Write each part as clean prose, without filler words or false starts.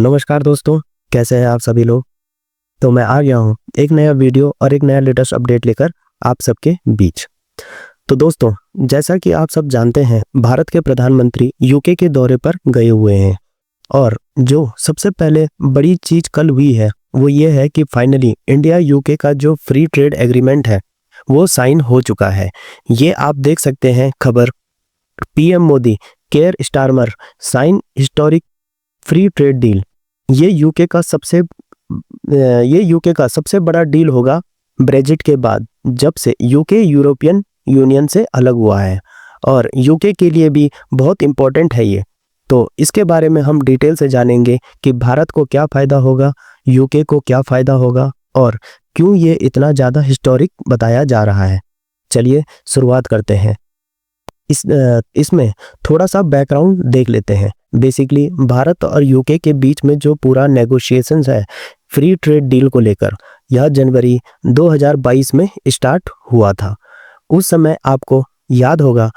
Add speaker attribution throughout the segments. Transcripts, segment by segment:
Speaker 1: नमस्कार दोस्तों, कैसे हैं आप सभी लोग। तो मैं आ गया हूँ एक नया वीडियो और एक नया लेटेस्ट अपडेट लेकर आप सबके बीच। तो दोस्तों, जैसा कि आप सब जानते हैं, भारत के प्रधानमंत्री यूके के दौरे पर गए हुए हैं और जो सबसे पहले बड़ी चीज़ कल हुई है वो ये है कि फाइनली इंडिया यूके का जो फ्री ट्रेड एग्रीमेंट है वो साइन हो चुका है। ये आप देख सकते हैं खबर, PM Modi Keir Starmer sign historic free trade deal. ये यूके का सबसे बड़ा डील होगा ब्रेजिट के बाद, जब से यूके यूरोपियन यूनियन से अलग हुआ है और यूके के लिए भी बहुत इम्पोर्टेंट है ये। तो इसके बारे में हम डिटेल से जानेंगे कि भारत को क्या फ़ायदा होगा, यूके को क्या फ़ायदा होगा और क्यों ये इतना ज़्यादा हिस्टोरिक बताया जा रहा है। चलिए शुरुआत करते हैं। इसमें थोड़ा सा बैकग्राउंड देख लेते हैं। बेसिकली भारत और यूके के बीच में जो पूरा नेगोशिएशंस है फ्री ट्रेड डील को लेकर, यह जनवरी 2022 में स्टार्ट हुआ था। उस समय आपको याद होगा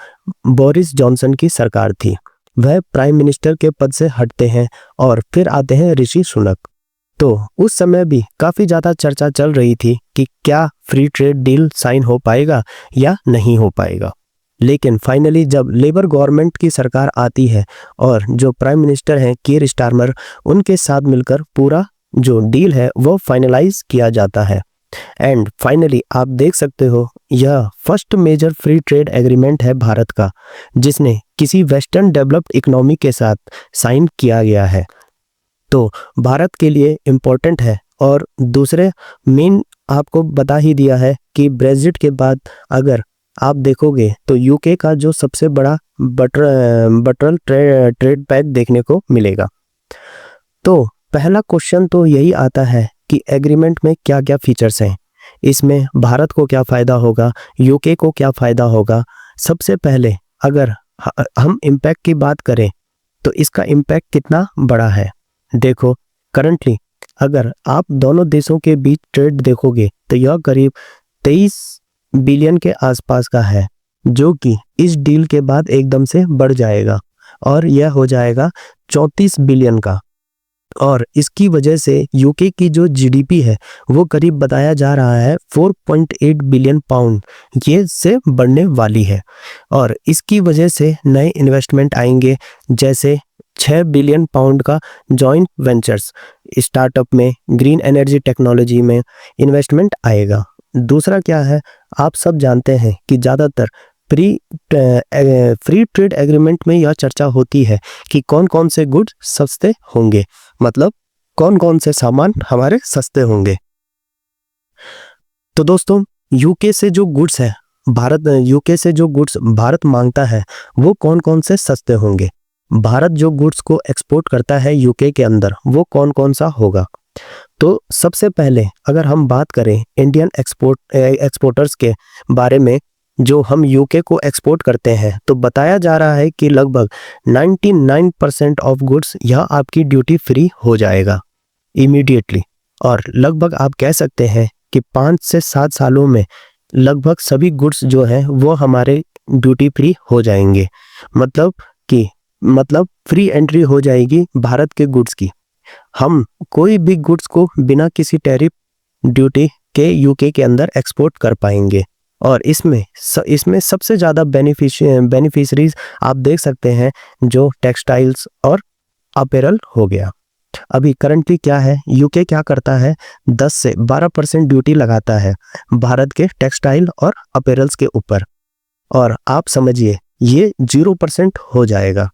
Speaker 1: बोरिस जॉनसन की सरकार थी, वह प्राइम मिनिस्टर के पद से हटते हैं और फिर आते हैं ऋषि सुनक। तो उस समय भी काफ़ी ज़्यादा चर्चा चल रही थी कि क्या फ्री ट्रेड डील साइन हो पाएगा या नहीं हो पाएगा। लेकिन फाइनली जब लेबर गवर्नमेंट की सरकार आती है और जो प्राइम मिनिस्टर हैं कीर स्टारमर, उनके साथ मिलकर पूरा जो डील है वो फाइनलाइज किया जाता है। एंड फाइनली आप देख सकते हो यह first major free trade agreement है भारत का, जिसने किसी वेस्टर्न डेवलप्ड इकोनॉमी के साथ साइन किया गया है। तो भारत के लिए इम्पोर्टेंट है। और दूसरे मेन आपको बता ही दिया है कि ब्रेक्जिट के बाद अगर आप देखोगे तो यूके का जो सबसे बड़ा बटरल ट्रेड पैक देखने को मिलेगा। तो पहला क्वेश्चन तो यही आता है कि एग्रीमेंट में क्या क्या फीचर्स हैं, इसमें भारत को क्या फ़ायदा होगा, यूके को क्या फ़ायदा होगा। सबसे पहले अगर हम इम्पैक्ट की बात करें तो इसका इम्पैक्ट कितना बड़ा है। देखो, करंटली अगर आप दोनों देशों के बीच ट्रेड देखोगे तो यह करीब 23 बिलियन के आसपास का है, जो कि इस डील के बाद एकदम से बढ़ जाएगा और यह हो जाएगा 34 बिलियन का। और इसकी वजह से यूके की जो जीडीपी है वो करीब बताया जा रहा है 4.8 बिलियन पाउंड ये से बढ़ने वाली है। और इसकी वजह से नए इन्वेस्टमेंट आएंगे, जैसे 6 बिलियन पाउंड का जॉइंट वेंचर्स स्टार्टअप में, ग्रीन एनर्जी टेक्नोलॉजी में इन्वेस्टमेंट आएगा। दूसरा क्या है, आप सब जानते हैं कि ज़्यादातर फ्री ट्रेड एग्रीमेंट में यह चर्चा होती है कि कौन कौन से गुड्स सस्ते होंगे, मतलब कौन कौन से सामान हमारे सस्ते होंगे। तो दोस्तों, यूके से जो गुड्स भारत मांगता है वो कौन कौन से सस्ते होंगे। भारत जो गुड्स को एक्सपोर्ट करता है यूके के अंदर वो कौन कौन सा होगा। तो सबसे पहले अगर हम बात करें इंडियन एक्सपोर्टर्स के बारे में, जो हम यूके को एक्सपोर्ट करते हैं, तो बताया जा रहा है कि लगभग 99% ऑफ गुड्स यह आपकी ड्यूटी फ्री हो जाएगा इमीडिएटली। और लगभग आप कह सकते हैं कि 5 से 7 सालों में लगभग सभी गुड्स जो हैं वो हमारे ड्यूटी फ्री हो जाएंगे। मतलब फ्री एंट्री हो जाएगी भारत के गुड्स की। हम कोई भी गुड्स को बिना किसी टैरिफ ड्यूटी के यूके के अंदर एक्सपोर्ट कर पाएंगे। और इसमें सबसे ज़्यादा बेनिफिशरीज आप देख सकते हैं जो टेक्सटाइल्स और अपैरल हो गया। अभी करंटली क्या है, यूके क्या करता है, 10 से 12% ड्यूटी लगाता है भारत के टेक्सटाइल और अपैरल्स के ऊपर, और आप समझिए ये 0% हो जाएगा।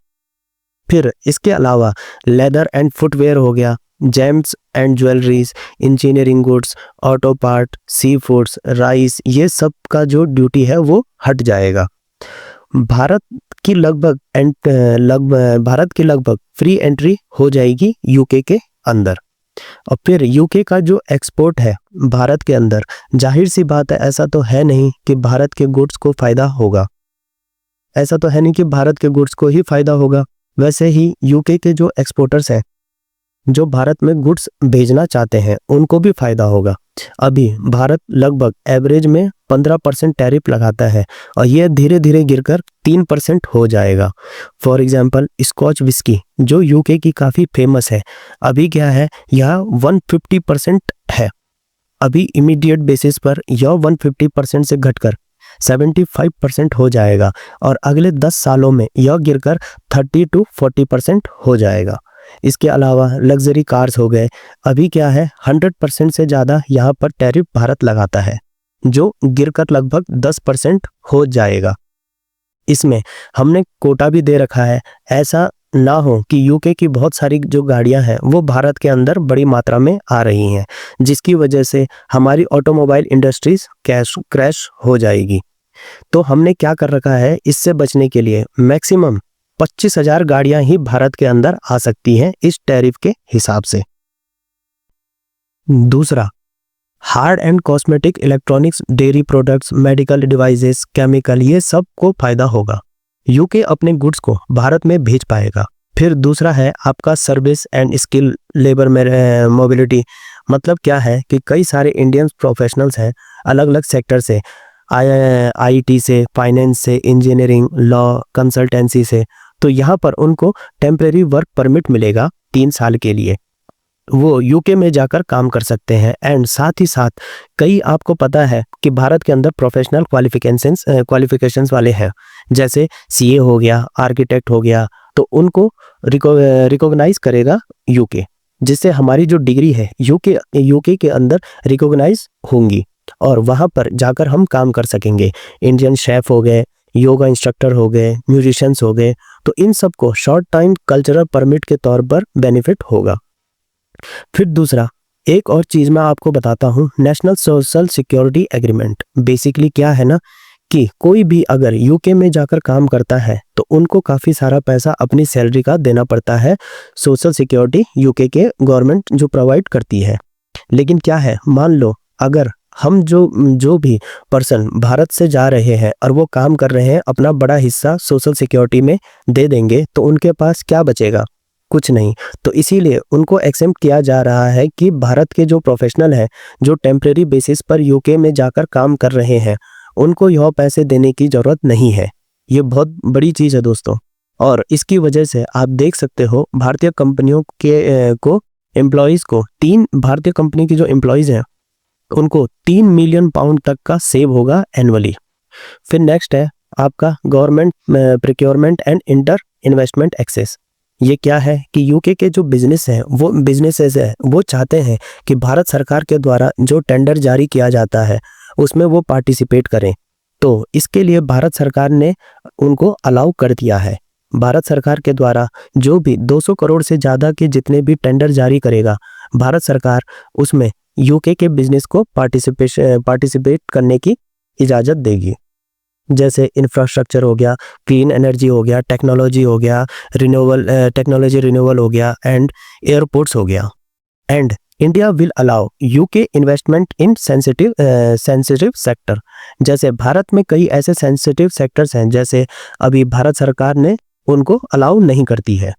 Speaker 1: फिर इसके अलावा लेदर एंड फुटवेयर हो गया, James and jewelleries, engineering goods, auto part, sea foods, rice, ये सब का जो ड्यूटी है वो हट जाएगा। भारत की लगभग फ्री एंट्री हो जाएगी यूके के अंदर। और फिर यूके का जो एक्सपोर्ट है भारत के अंदर, जाहिर सी बात है ऐसा तो है नहीं कि भारत के गुड्स को फ़ायदा होगा, ऐसा तो है नहीं कि भारत के गुड्स को ही फ़ायदा होगा। वैसे ही यूके के जो एक्सपोर्टर्स हैं जो भारत में गुड्स भेजना चाहते हैं उनको भी फायदा होगा। अभी भारत लगभग एवरेज में 15% टैरिफ लगाता है और यह धीरे धीरे गिरकर 3% हो जाएगा। फॉर एग्जांपल स्कॉच विस्की जो यूके की काफ़ी फेमस है, अभी क्या है, यह 150% है। अभी इमीडिएट बेसिस पर यह 150% से घटकर 75% हो जाएगा और अगले 10 सालों में यह गिरकर 30 to 40% हो जाएगा। इसके अलावा लग्जरी कार्स हो गए, अभी क्या है 100% से ज़्यादा यहाँ पर टैरिफ भारत लगाता है, जो गिरकर लगभग 10% हो जाएगा। इसमें हमने कोटा भी दे रखा है, ऐसा ना हो कि यूके की बहुत सारी जो गाड़ियां हैं वो भारत के अंदर बड़ी मात्रा में आ रही हैं, जिसकी वजह से हमारी ऑटोमोबाइल इंडस्ट्रीज क्रैश हो जाएगी। तो हमने क्या कर रखा है, इससे बचने के लिए मैक्सिमम 25,000 गाड़ियां ही भारत के अंदर आ सकती हैं इस टैरिफ के हिसाब से। दूसरा, hard and cosmetic, electronics, dairy products, medical devices, chemical, ये सब को फायदा होगा। यूके अपने गुड्स को भारत में भेज पाएगा। फिर दूसरा है आपका सर्विस एंड स्किल लेबर में मोबिलिटी। मतलब क्या है कि कई सारे इंडियन प्रोफेशनल्स हैं अलग अलग सेक्टर से, आईटी से, फाइनेंस से, इंजीनियरिंग, लॉ, कंसल्टेंसी से, तो यहाँ पर उनको टेम्परेरी वर्क परमिट मिलेगा 3 साल के लिए। वो यूके में जाकर काम कर सकते हैं। एंड साथ ही साथ कई, आपको पता है कि भारत के अंदर प्रोफेशनल क्वालिफिकेशंस वाले हैं, जैसे सीए हो गया, आर्किटेक्ट हो गया, तो उनको रिकॉग्नाइज करेगा यूके, जिससे हमारी जो डिग्री है यूके के अंदर रिकॉग्नाइज होंगी और वहाँ पर जाकर हम काम कर सकेंगे। इंडियन शेफ हो गए, योगा इंस्ट्रक्टर हो गए, म्यूजिशियंस हो गए, तो इन सबको शॉर्ट टाइम कल्चरल परमिट के तौर पर बेनिफिट होगा। फिर दूसरा, एक और चीज़ मैं आपको बताता हूँ, national social security agreement. Basically क्या है ना कि कोई भी अगर यूके में जाकर काम करता है तो उनको काफ़ी सारा पैसा अपनी सैलरी का देना पड़ता है, सोशल सिक्योरिटी यूके के गवर्नमेंट जो प्रोवाइड करती है। लेकिन क्या है, मान लो अगर हम जो भी पर्सन भारत से जा रहे हैं और वो काम कर रहे हैं, अपना बड़ा हिस्सा सोशल सिक्योरिटी में दे देंगे, तो उनके पास क्या बचेगा? कुछ नहीं। तो इसीलिए उनको एक्सेप्ट किया जा रहा है कि भारत के जो प्रोफेशनल हैं, जो टेम्परेरी बेसिस पर यूके में जाकर काम कर रहे हैं, उनको यह पैसे देने की ज़रूरत नहीं है। ये बहुत बड़ी चीज़ है दोस्तों। और इसकी वजह से आप देख सकते हो भारतीय कंपनियों के एम्प्लॉयज़ को, 3 भारतीय कंपनी की जो एम्प्लॉयज़ हैं उनको 3 मिलियन पाउंड तक का सेव होगा एनुअली। फिर नेक्स्ट है आपका government procurement and inter investment access. ये क्या है कि यूके के जो बिजनेसेस है वो चाहते हैं कि भारत सरकार के द्वारा जो टेंडर जारी किया जाता है उसमें वो पार्टिसिपेट करें। तो इसके लिए भारत सरकार ने उनको अलाउ कर दिया है। भारत सरकार के द्वारा जो भी 200 करोड़ से ज़्यादा के जितने भी टेंडर जारी करेगा, भारत सरकार उसमें यूके के बिजनेस को पार्टिसिपेट करने की इजाज़त देगी। जैसे इंफ्रास्ट्रक्चर हो गया, क्लीन एनर्जी हो गया, टेक्नोलॉजी हो गया, रिन्यूएबल हो गया, एंड एयरपोर्ट्स हो गया। And India will allow UK investment in sensitive sector. जैसे भारत में कई ऐसे सेंसिटिव सेक्टर्स हैं, जैसे अभी भारत सरकार ने उनको अलाउ नहीं करती है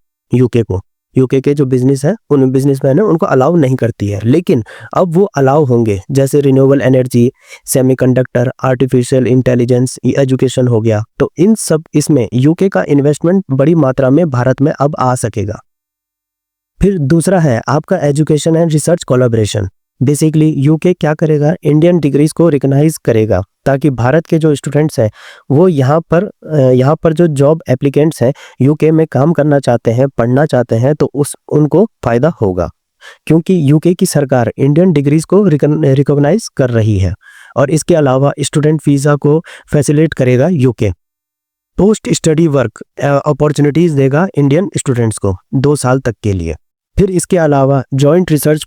Speaker 1: यूके के जो बिजनेस है, उन बिजनेसमैन है उनको अलाउ नहीं करती है, लेकिन अब वो अलाउ होंगे। जैसे renewable energy, semiconductor, artificial intelligence, education हो गया, तो इन सब इसमें यूके का इन्वेस्टमेंट बड़ी मात्रा में भारत में अब आ सकेगा। फिर दूसरा है आपका education and research collaboration. Basically UK क्या करेगा, इंडियन डिग्रीज को रिकॉग्नाइज करेगा ताकि भारत के जो स्टूडेंट्स हैं वो यहाँ पर जो जॉब एप्लीकेंट्स हैं यूके में काम करना चाहते हैं, पढ़ना चाहते हैं, तो उनको फायदा होगा, क्योंकि यूके की सरकार इंडियन डिग्रीज को रिकॉग्नाइज कर रही है। और इसके अलावा स्टूडेंट वीज़ा को फैसिलिटेट करेगा UK. Post study work opportunities देगा इंडियन स्टूडेंट्स को 2 साल तक के लिए। फिर इसके अलावा जॉइंट रिसर्च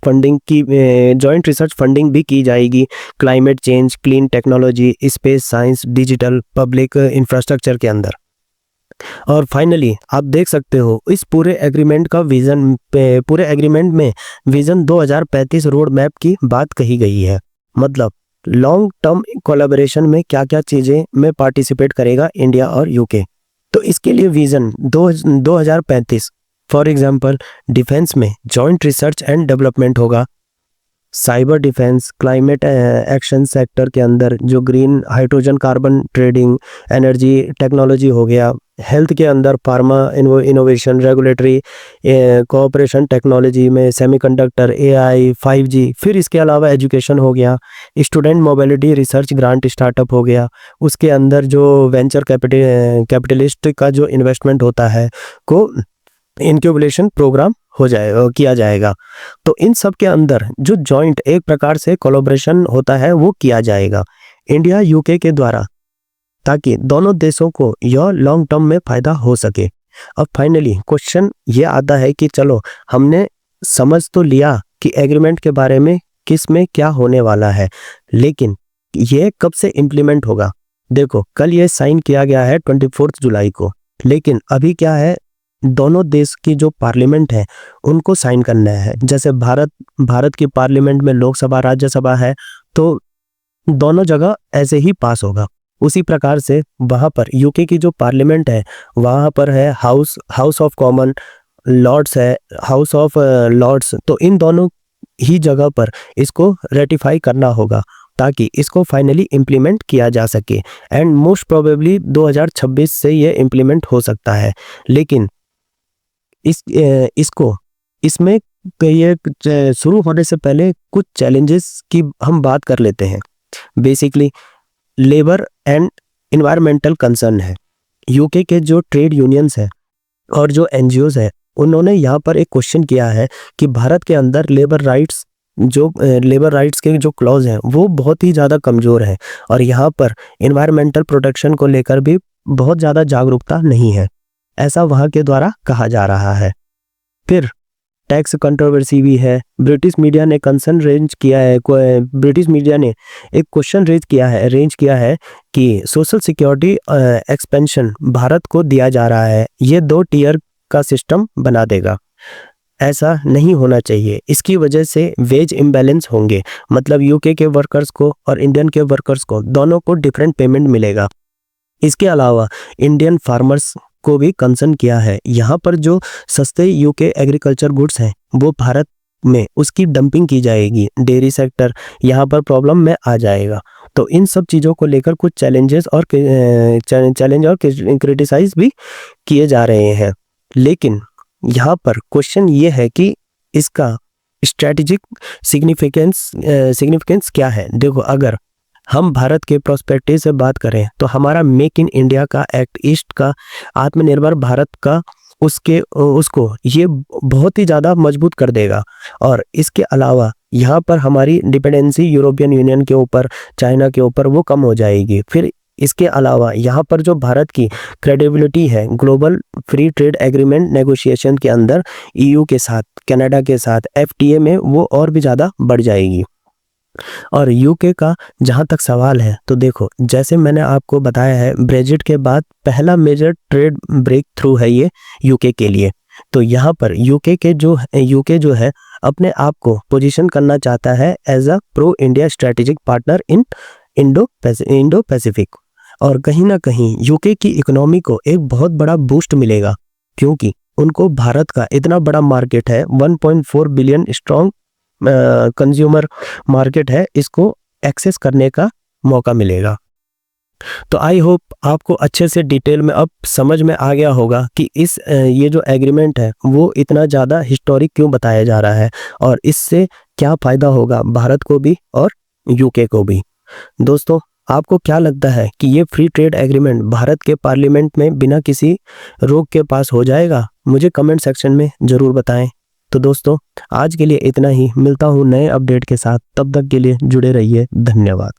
Speaker 1: फंडिंग भी की जाएगी climate change, clean technology, space science, digital public infrastructure के अंदर। और फाइनली आप देख सकते हो इस पूरे एग्रीमेंट में विजन 2035 रोड मैप की बात कही गई है। मतलब लॉन्ग टर्म कोलैबोरेशन में क्या क्या चीज़ें में पार्टिसिपेट करेगा इंडिया और यूके। तो इसके लिए विजन 2035 फॉर एग्जांपल डिफेंस में जॉइंट रिसर्च एंड डेवलपमेंट होगा, cyber defence, climate action sector के अंदर जो green hydrogen carbon trading, energy technology हो गया, हेल्थ के अंदर pharma innovation, regulatory cooperation technology में सेमीकंडक्टर, एआई, 5G, फिर इसके अलावा एजुकेशन हो गया, student mobility research grant startup हो गया, उसके अंदर जो वेंचर कैपिटलिस्ट का जो इन्वेस्टमेंट होता है को इनक्यूबेशन प्रोग्राम हो जाएगा, किया जाएगा। तो इन सब के अंदर जो जॉइंट एक प्रकार से कोलैबोरेशन होता है वो किया जाएगा इंडिया यूके के द्वारा, ताकि दोनों देशों को यह लॉन्ग टर्म में फायदा हो सके। अब फाइनली क्वेश्चन ये आता है कि चलो हमने समझ तो लिया कि एग्रीमेंट के बारे में किस में क्या होने वाला है, लेकिन ये कब से इम्प्लीमेंट होगा। देखो कल ये साइन किया गया है 24 जुलाई को, लेकिन अभी क्या है, दोनों देश की जो पार्लियामेंट है उनको साइन करना है। जैसे भारत की पार्लियामेंट में लोकसभा राज्यसभा है, तो दोनों जगह ऐसे ही पास होगा। उसी प्रकार से वहाँ पर यूके की जो पार्लियामेंट है वहाँ पर है हाउस ऑफ कॉमन, लॉर्ड्स है हाउस ऑफ लॉर्ड्स, तो इन दोनों ही जगह पर इसको रेटिफाई करना होगा ताकि इसको फाइनली इम्प्लीमेंट किया जा सके। एंड मोस्ट प्रोबेबली 2026 से ये इम्प्लीमेंट हो सकता है। लेकिन इसमें ये शुरू होने से पहले कुछ चैलेंजेस की हम बात कर लेते हैं। Basically labour and environmental concern है। यूके के जो ट्रेड यूनियंस है और जो एनजीओज है उन्होंने यहाँ पर एक क्वेश्चन किया है कि भारत के अंदर लेबर राइट्स के जो क्लॉज हैं वो बहुत ही ज़्यादा कमज़ोर है और यहाँ पर एनवायरमेंटल प्रोटेक्शन को लेकर भी बहुत ज़्यादा जागरूकता नहीं है, ऐसा वहाँ के द्वारा कहा जा रहा है। फिर टैक्स कंट्रोवर्सी भी है। ब्रिटिश मीडिया ने कंसर्न रेंज किया है, ब्रिटिश मीडिया ने एक क्वेश्चन रेंज किया है कि सोशल सिक्योरिटी एक्सपेंशन भारत को दिया जा रहा है, ये 2 टीयर का सिस्टम बना देगा। ऐसा नहीं होना चाहिए, इसकी वजह से वेज इम्बैलेंस होंगे, मतलब यूके के वर्कर्स को और इंडियन के वर्कर्स को दोनों को डिफरेंट पेमेंट मिलेगा। इसके अलावा इंडियन फार्मर्स को भी कंसर्न किया है। यहाँ पर जो सस्ते यूके एग्रीकल्चर गुड्स हैं वो भारत में उसकी डंपिंग की जाएगी, डेयरी सेक्टर यहाँ पर प्रॉब्लम में आ जाएगा। तो इन सब चीज़ों को लेकर कुछ चैलेंज और क्रिटिसाइज भी किए जा रहे हैं। लेकिन यहाँ पर क्वेश्चन ये है कि इसका स्ट्रेटेजिक सिग्निफिकेंस क्या है। देखो अगर हम भारत के प्रोस्पेक्टिव से बात करें तो हमारा मेक इन इंडिया का एक्ट, ईस्ट का आत्मनिर्भर भारत का उसको ये बहुत ही ज़्यादा मजबूत कर देगा। और इसके अलावा यहाँ पर हमारी डिपेंडेंसी यूरोपियन यूनियन के ऊपर, चाइना के ऊपर वो कम हो जाएगी। फिर इसके अलावा यहाँ पर जो भारत की क्रेडिबिलिटी है global free trade agreement negotiation के अंदर ईयू के साथ, कनाडा के साथ, एफटीए में वो और भी ज़्यादा बढ़ जाएगी। और यूके का जहाँ तक सवाल है तो देखो जैसे मैंने आपको बताया है ब्रेजिट के बाद पहला मेजर ट्रेड ब्रेक थ्रू है ये यूके के लिए। तो यहाँ पर यूके जो है अपने आप को पोजीशन करना चाहता है as a pro India strategic partner in Indo Pacific. और कहीं ना कहीं यूके की इकोनॉमी को एक बहुत बड़ा बूस्ट मिलेगा क्योंकि उनको भारत का इतना बड़ा मार्केट है, 1.4 बिलियन स्ट्रॉन्ग कंज्यूमर मार्केट है, इसको एक्सेस करने का मौका मिलेगा। तो आई होप आपको अच्छे से डिटेल में अब समझ में आ गया होगा कि ये जो एग्रीमेंट है वो इतना ज़्यादा हिस्टोरिक क्यों बताया जा रहा है और इससे क्या फ़ायदा होगा भारत को भी और यूके को भी। दोस्तों आपको क्या लगता है कि ये फ्री ट्रेड एग्रीमेंट भारत के पार्लियामेंट में बिना किसी रोक के पास हो जाएगा? मुझे कमेंट सेक्शन में ज़रूर बताएं। तो दोस्तों आज के लिए इतना ही, मिलता हूँ नए अपडेट के साथ, तब तक के लिए जुड़े रहिए। धन्यवाद।